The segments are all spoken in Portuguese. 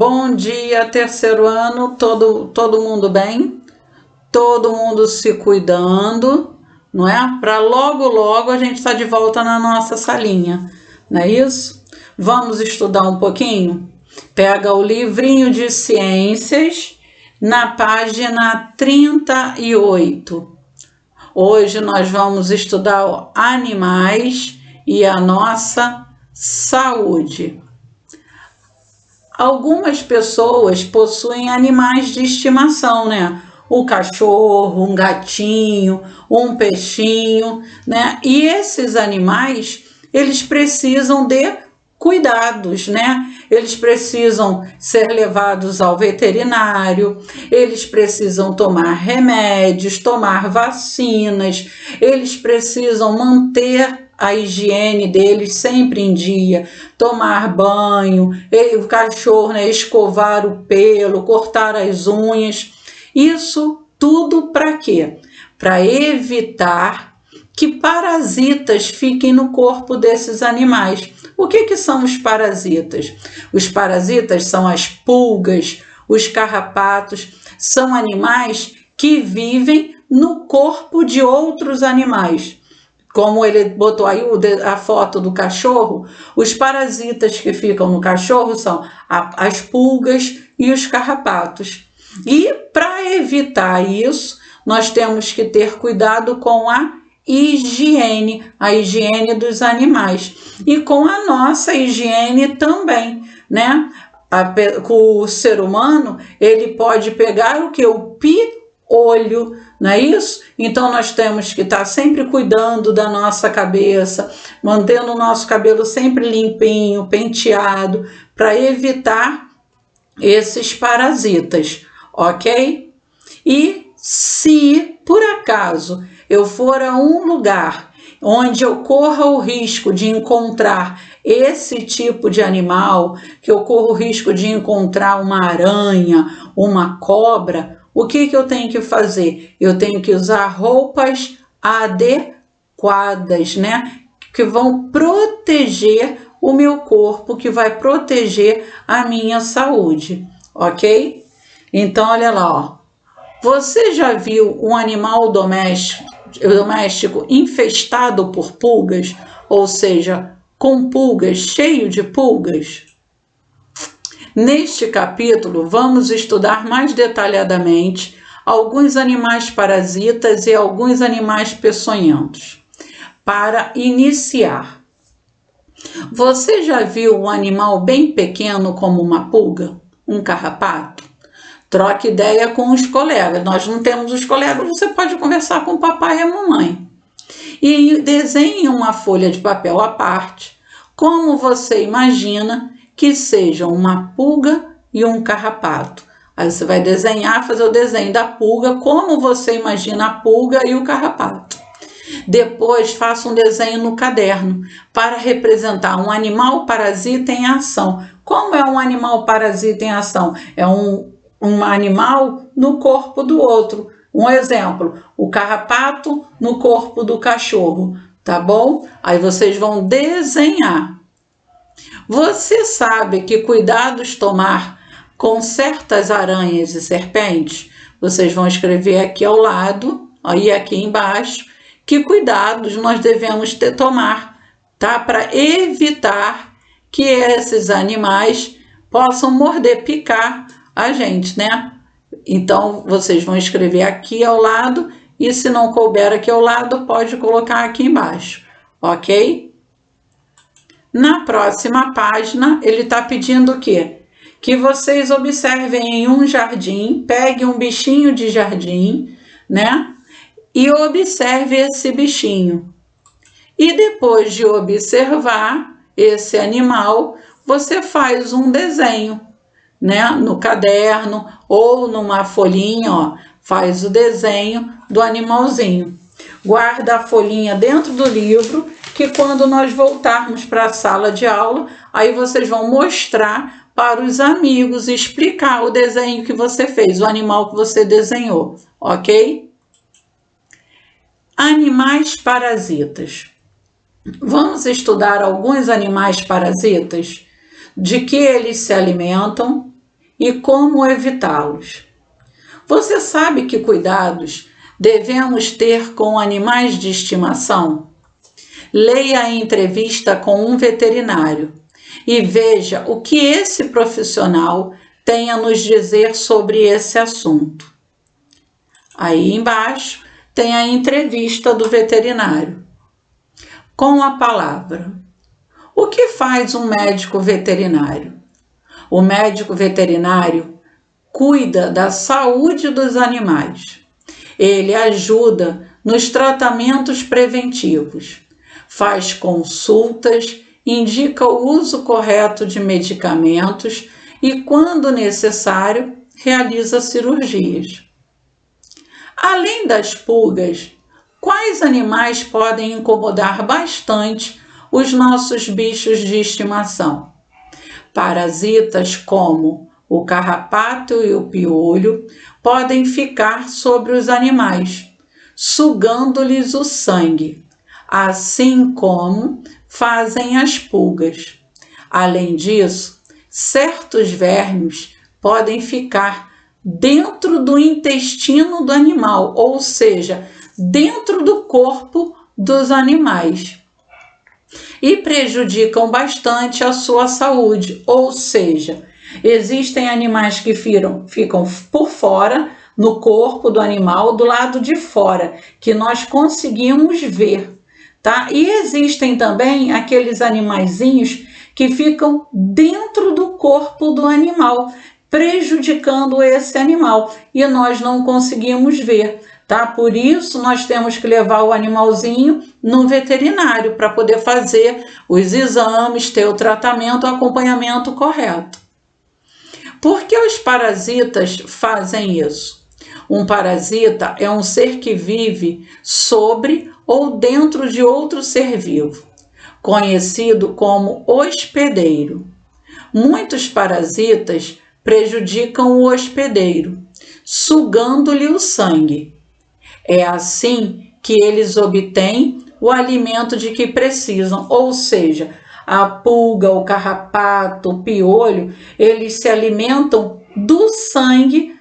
Bom dia, terceiro ano, todo mundo bem? Todo mundo se cuidando, não é? Para logo a gente estar de volta na nossa salinha, não é isso? Vamos estudar um pouquinho? Pega o livrinho de ciências na página 38. Hoje nós vamos estudar animais e a nossa saúde. Algumas pessoas possuem animais de estimação, né? O cachorro, um gatinho, um peixinho, né? E esses animais, eles precisam de cuidados, né? Eles precisam ser levados ao veterinário, eles precisam tomar remédios, tomar vacinas, eles precisam manter a higiene deles sempre em dia, tomar banho, o cachorro, né, escovar o pelo, cortar as unhas. Isso tudo para quê? Para evitar que parasitas fiquem no corpo desses animais. O que são os parasitas? Os parasitas são as pulgas, os carrapatos, são animais que vivem no corpo de outros animais. Como ele botou aí a foto do cachorro, os parasitas que ficam no cachorro são as pulgas e os carrapatos. E para evitar isso, nós temos que ter cuidado com a higiene dos animais e com a nossa higiene também, né? O ser humano, ele pode pegar o que? O piolho, não é isso? Então nós temos que estar sempre cuidando da nossa cabeça, mantendo o nosso cabelo sempre limpinho, penteado, para evitar esses parasitas, ok? E se por acaso eu for a um lugar onde eu corra o risco de encontrar esse tipo de animal, que eu corro o risco de encontrar uma aranha, uma cobra, o que eu tenho que fazer? Eu tenho que usar roupas adequadas, né? Que vão proteger o meu corpo, que vai proteger a minha saúde, ok? Então, olha lá, ó. Você já viu um animal doméstico infestado por pulgas? Ou seja, com pulgas, cheio de pulgas? Neste capítulo, vamos estudar mais detalhadamente alguns animais parasitas e alguns animais peçonhentos. Para iniciar, você já viu um animal bem pequeno como uma pulga? Um carrapato? Troque ideia com os colegas. Nós não temos os colegas, você pode conversar com o papai e a mamãe. E desenhe uma folha de papel à parte, como você imagina que sejam uma pulga e um carrapato. Aí você vai desenhar, fazer o desenho da pulga, como você imagina a pulga e o carrapato. Depois faça um desenho no caderno para representar um animal parasita em ação. Como é um animal parasita em ação? É um animal no corpo do outro. Um exemplo, o carrapato no corpo do cachorro, tá bom? Aí vocês vão desenhar. Você sabe que cuidados tomar com certas aranhas e serpentes? Vocês vão escrever aqui ao lado, aí aqui embaixo, que cuidados nós devemos tomar, tá? Para evitar que esses animais possam morder, picar a gente, né? Então, vocês vão escrever aqui ao lado e se não couber aqui ao lado, pode colocar aqui embaixo, ok? Na próxima página, ele está pedindo o quê? Que vocês observem em um jardim, pegue um bichinho de jardim, né? E observe esse bichinho. E depois de observar esse animal, você faz um desenho, né? No caderno ou numa folhinha, ó, faz o desenho do animalzinho. Guarda a folhinha dentro do livro, que quando nós voltarmos para a sala de aula, aí vocês vão mostrar para os amigos, explicar o desenho que você fez, o animal que você desenhou, ok? Animais parasitas. Vamos estudar alguns animais parasitas, de que eles se alimentam, e como evitá-los. Você sabe que cuidados devemos ter com animais de estimação? Leia a entrevista com um veterinário e veja o que esse profissional tem a nos dizer sobre esse assunto. Aí embaixo tem a entrevista do veterinário. Com a palavra. O que faz um médico veterinário? O médico veterinário cuida da saúde dos animais. Ele ajuda nos tratamentos preventivos, faz consultas, indica o uso correto de medicamentos e, quando necessário, realiza cirurgias. Além das pulgas, quais animais podem incomodar bastante os nossos bichos de estimação? Parasitas como o carrapato e o piolho podem ficar sobre os animais, sugando-lhes o sangue, assim como fazem as pulgas. Além disso, certos vermes podem ficar dentro do intestino do animal, ou seja, dentro do corpo dos animais, e prejudicam bastante a sua saúde, ou seja, existem animais que ficam por fora, no corpo do animal, do lado de fora, que nós conseguimos ver, tá? E existem também aqueles animaizinhos que ficam dentro do corpo do animal, prejudicando esse animal, e nós não conseguimos ver, tá? Por isso nós temos que levar o animalzinho no veterinário para poder fazer os exames, ter o tratamento, o acompanhamento correto. Por que os parasitas fazem isso? Um parasita é um ser que vive sobre ou dentro de outro ser vivo, conhecido como hospedeiro. Muitos parasitas prejudicam o hospedeiro, sugando-lhe o sangue. É assim que eles obtêm o alimento de que precisam, ou seja, a pulga, o carrapato, o piolho, eles se alimentam do sangue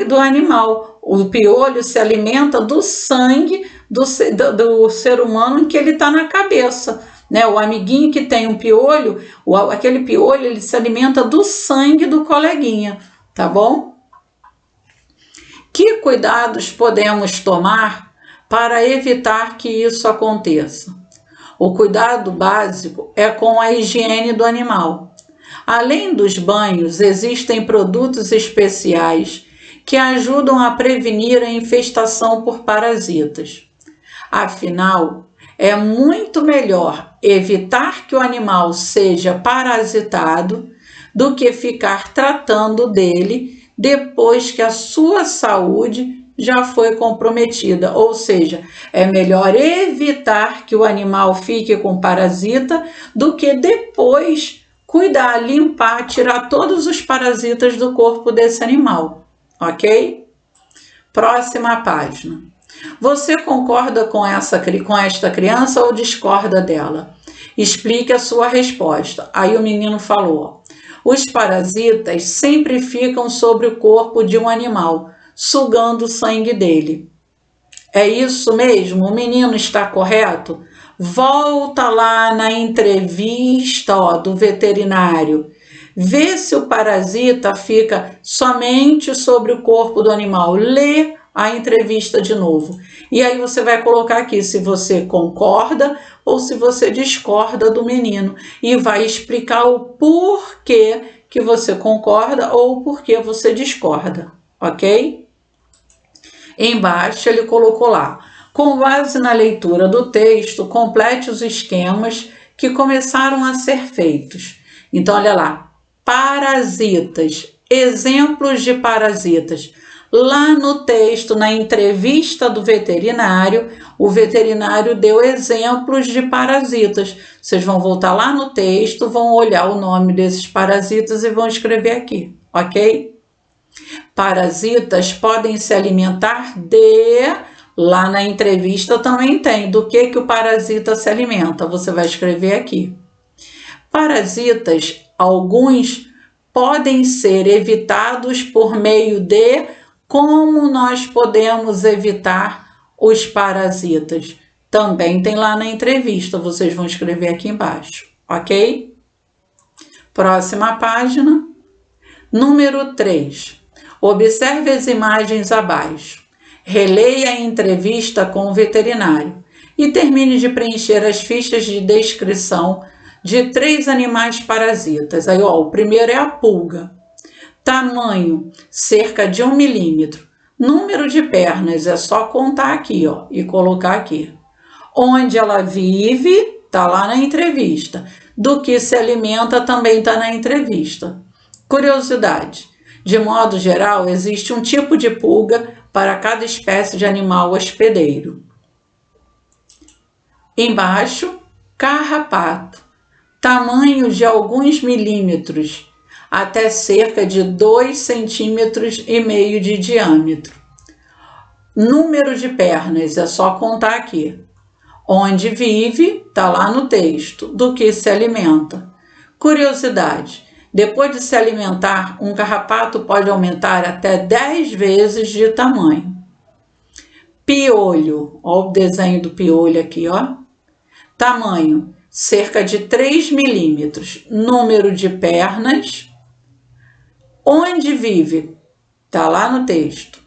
do animal. O piolho se alimenta do sangue do ser humano em que ele está na cabeça, né? O amiguinho que tem um piolho, aquele piolho, ele se alimenta do sangue do coleguinha, tá bom? Que cuidados podemos tomar para evitar que isso aconteça? O cuidado básico é com a higiene do animal. Além dos banhos, existem produtos especiais que ajudam a prevenir a infestação por parasitas. Afinal, é muito melhor evitar que o animal seja parasitado do que ficar tratando dele depois que a sua saúde já foi comprometida, ou seja, é melhor evitar que o animal fique com parasita do que depois cuidar, limpar, tirar todos os parasitas do corpo desse animal, ok? Próxima página. Você concorda com esta criança ou discorda dela? Explique a sua resposta. Aí o menino falou: os parasitas sempre ficam sobre o corpo de um animal, sugando o sangue dele. É isso mesmo? O menino está correto? Volta lá na entrevista do veterinário. Vê se o parasita fica somente sobre o corpo do animal. Lê a entrevista de novo. E aí você vai colocar aqui se você concorda ou se você discorda do menino. E vai explicar o porquê que você concorda ou o porquê você discorda, ok? Embaixo ele colocou lá: com base na leitura do texto, complete os esquemas que começaram a ser feitos. Então, olha lá, parasitas, exemplos de parasitas. Lá no texto, na entrevista do veterinário, o veterinário deu exemplos de parasitas. Vocês vão voltar lá no texto, vão olhar o nome desses parasitas e vão escrever aqui, ok? Parasitas podem se alimentar de... Lá na entrevista também tem do que o parasita se alimenta. Você vai escrever aqui. Parasitas, alguns podem ser evitados por meio de como nós podemos evitar os parasitas. Também tem lá na entrevista, vocês vão escrever aqui embaixo, ok? Próxima página. Número 3. Observe as imagens abaixo. Releia a entrevista com o veterinário e termine de preencher as fichas de descrição de 3 animais parasitas. Aí, ó, o primeiro é a pulga. Tamanho, cerca de 1 milímetro. Número de pernas, é só contar aqui, ó, e colocar aqui. Onde ela vive, tá lá na entrevista. Do que se alimenta, também tá na entrevista. Curiosidade. De modo geral, existe um tipo de pulga para cada espécie de animal hospedeiro. Embaixo, carrapato. Tamanho de alguns milímetros, até cerca de 2,5 centímetros de diâmetro. Número de pernas, é só contar aqui. Onde vive, está lá no texto. Do que se alimenta. Curiosidade. Depois de se alimentar, um carrapato pode aumentar até 10 vezes de tamanho. Piolho. Olha o desenho do piolho aqui, ó. Tamanho, cerca de 3 milímetros. Número de pernas. Onde vive? Está lá no texto.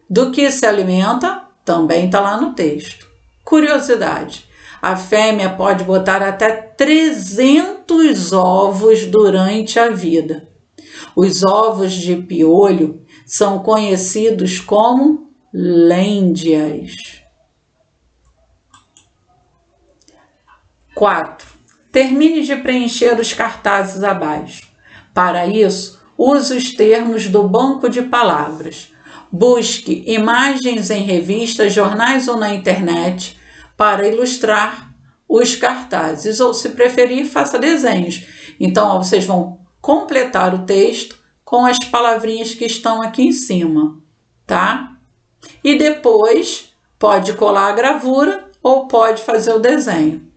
Do que se alimenta? Também está lá no texto. Curiosidade. A fêmea pode botar até 300 ovos durante a vida. Os ovos de piolho são conhecidos como lêndias. 4. Termine de preencher os cartazes abaixo. Para isso, use os termos do banco de palavras. Busque imagens em revistas, jornais ou na internet para ilustrar os cartazes, ou se preferir, faça desenhos. Então, ó, vocês vão completar o texto com as palavrinhas que estão aqui em cima, tá? E depois pode colar a gravura ou pode fazer o desenho.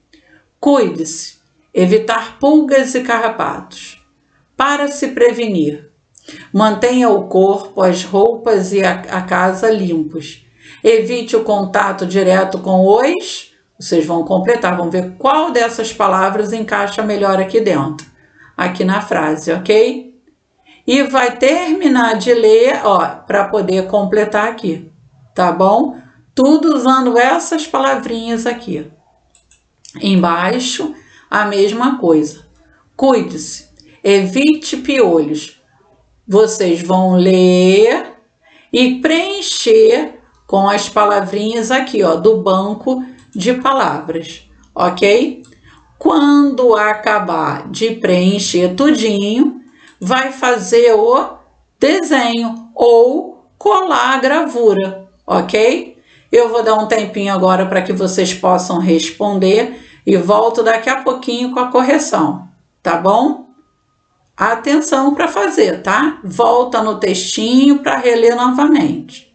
Cuide-se, evitar pulgas e carrapatos. Para se prevenir, mantenha o corpo, as roupas e a casa limpos. Evite o contato direto com os... Vocês vão completar, vão ver qual dessas palavras encaixa melhor aqui dentro, aqui na frase, ok? E vai terminar de ler, ó, para poder completar aqui, tá bom? Tudo usando essas palavrinhas aqui. Embaixo, a mesma coisa. Cuide-se, evite piolhos. Vocês vão ler e preencher com as palavrinhas aqui, ó, do banco de palavras, ok? Quando acabar de preencher tudinho, vai fazer o desenho ou colar a gravura, ok? Eu vou dar um tempinho agora para que vocês possam responder e volto daqui a pouquinho com a correção, tá bom? Atenção para fazer, tá? Volta no textinho para reler novamente.